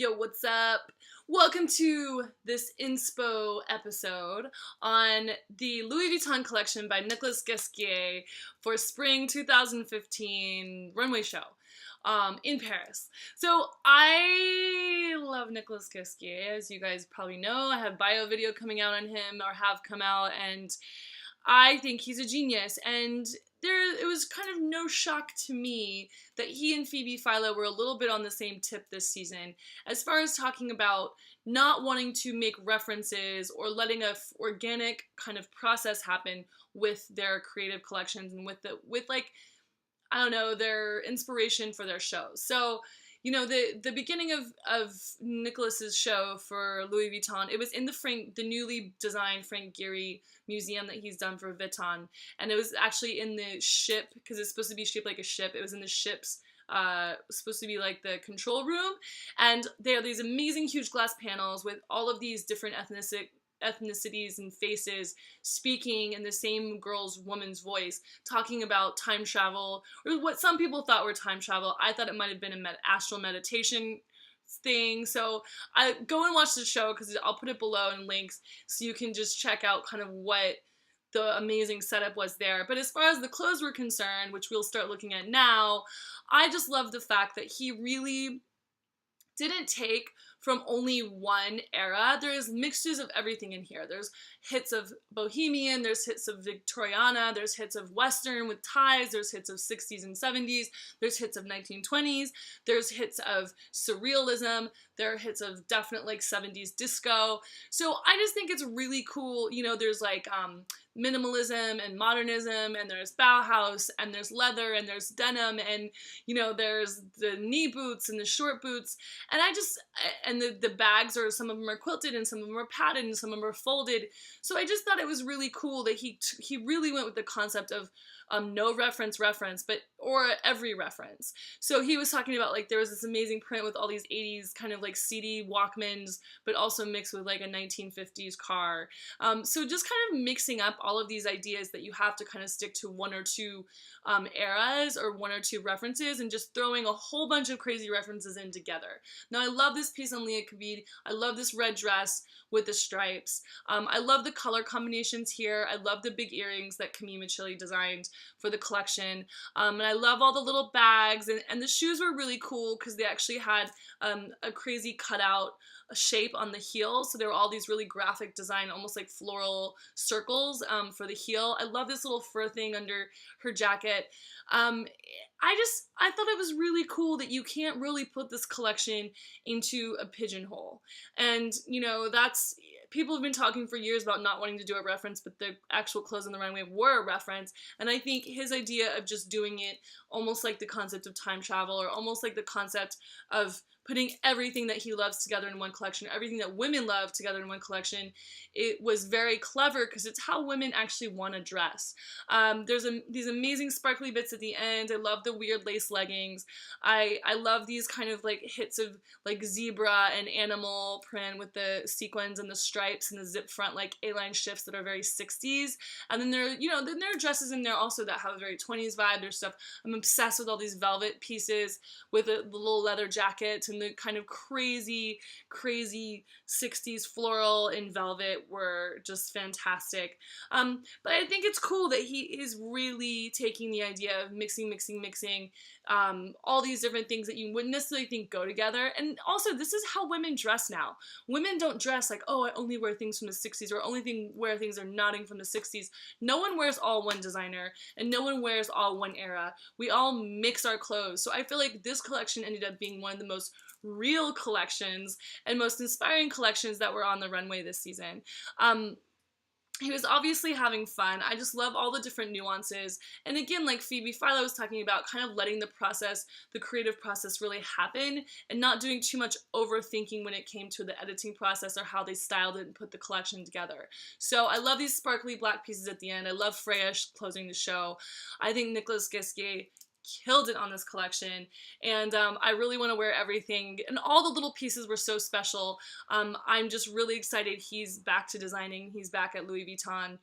Yo, what's up? Welcome to this inspo episode on the Louis Vuitton collection by Nicolas Ghesquire for spring 2015 runway show in Paris. So I love Nicolas Ghesquire, as you guys probably know. I have a bio video coming out on him, or have come out, and I think he's a genius, and it was kind of no shock to me that he and Phoebe Philo were a little bit on the same tip this season as far as talking about not wanting to make references or letting a organic kind of process happen with their creative collections and with I don't know, their inspiration for their shows. So, you know, the beginning of Nicolas's show for Louis Vuitton, it was in the newly designed Frank Gehry museum that he's done for Vuitton, and it was actually in the ship, because it's supposed to be shaped like a ship. It was in the ship's supposed to be like the control room, and there are these amazing huge glass panels with all of these different ethnicities and faces speaking in the same woman's voice, talking about time travel, or what some people thought were time travel. I thought it might have been an astral meditation thing. So I go and watch the show, because I'll put it below in links so you can just check out kind of what the amazing setup was there. But as far as the clothes were concerned, which we'll start looking at now, I just love the fact that he really didn't take from only one era. There's mixtures of everything in here. There's hits of Bohemian, there's hits of Victoriana, there's hits of Western with ties, there's hits of 60s and 70s, there's hits of 1920s, there's hits of surrealism, there are hits of definite like 70s disco. So I just think it's really cool. You know, there's like minimalism and modernism, and there's Bauhaus, and there's leather, and there's denim, and you know, there's the knee boots and the short boots, and the bags, are some of them are quilted and some of them are padded and some of them are folded. So I just thought it was really cool that he really went with the concept of no reference, or every reference. So he was talking about, like, there was this amazing print with all these 80s kind of like CD Walkmans, but also mixed with like a 1950s car. So just kind of mixing up all of these ideas that you have to kind of stick to one or two eras or one or two references, and just throwing a whole bunch of crazy references in together. Now I love this piece on Leah Kavid. I love this red dress with the stripes. I love the color combinations here. I love the big earrings that Camille Machilli designed for the collection. And I love all the little bags, and the shoes were really cool because they actually had a crazy cutout shape on the heel. So there were all these really graphic design, almost like floral circles for the heel. I love this little fur thing under her jacket. I thought it was really cool that you can't really put this collection into a pigeonhole. And, you know, people have been talking for years about not wanting to do a reference, but the actual clothes on the runway were a reference. And I think his idea of just doing it almost like the concept of time travel, or almost like the concept of putting everything that he loves together in one collection, everything that women love together in one collection, it was very clever, because it's how women actually want to dress. There's these amazing sparkly bits at the end. I love the weird lace leggings. I love these kind of like hits of like zebra and animal print with the sequins and the stripes and the zip front like A-line shifts that are very 60s. And then there are dresses in there also that have a very 20s vibe. There's stuff. I'm obsessed with all these velvet pieces with the little leather jackets, and the kind of crazy 60s floral in velvet were just fantastic. But I think it's cool that he is really taking the idea of mixing all these different things that you wouldn't necessarily think go together. And also, this is how women dress now. Women don't dress like, oh, I only wear things from the 60s, or only wear things that are nodding from the 60s. No one wears all one designer, and no one wears all one era. We all mix our clothes. So I feel like this collection ended up being one of the most real collections and most inspiring collections that were on the runway this season. He was obviously having fun. I just love all the different nuances. And again, like Phoebe Philo was talking about, kind of letting the creative process really happen, and not doing too much overthinking when it came to the editing process or how they styled it and put the collection together. So I love these sparkly black pieces at the end. I love Freya closing the show. I think Nicolas Ghesquire killed it on this collection, and I really want to wear everything, and all the little pieces were so special. I'm just really excited he's back to designing. He's back at Louis Vuitton.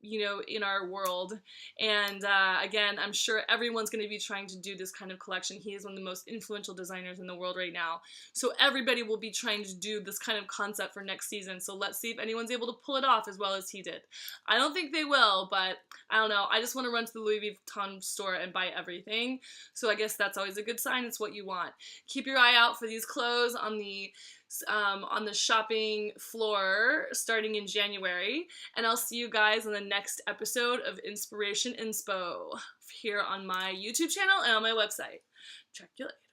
you know, in our world. And again, I'm sure everyone's going to be trying to do this kind of collection. He is one of the most influential designers in the world right now. So everybody will be trying to do this kind of concept for next season. So let's see if anyone's able to pull it off as well as he did. I don't think they will, but I don't know. I just want to run to the Louis Vuitton store and buy everything. So I guess that's always a good sign. It's what you want. Keep your eye out for these clothes on the shopping floor starting in January, and I'll see you guys in the next episode of Inspiration Inspo here on my YouTube channel and on my website. Check you later.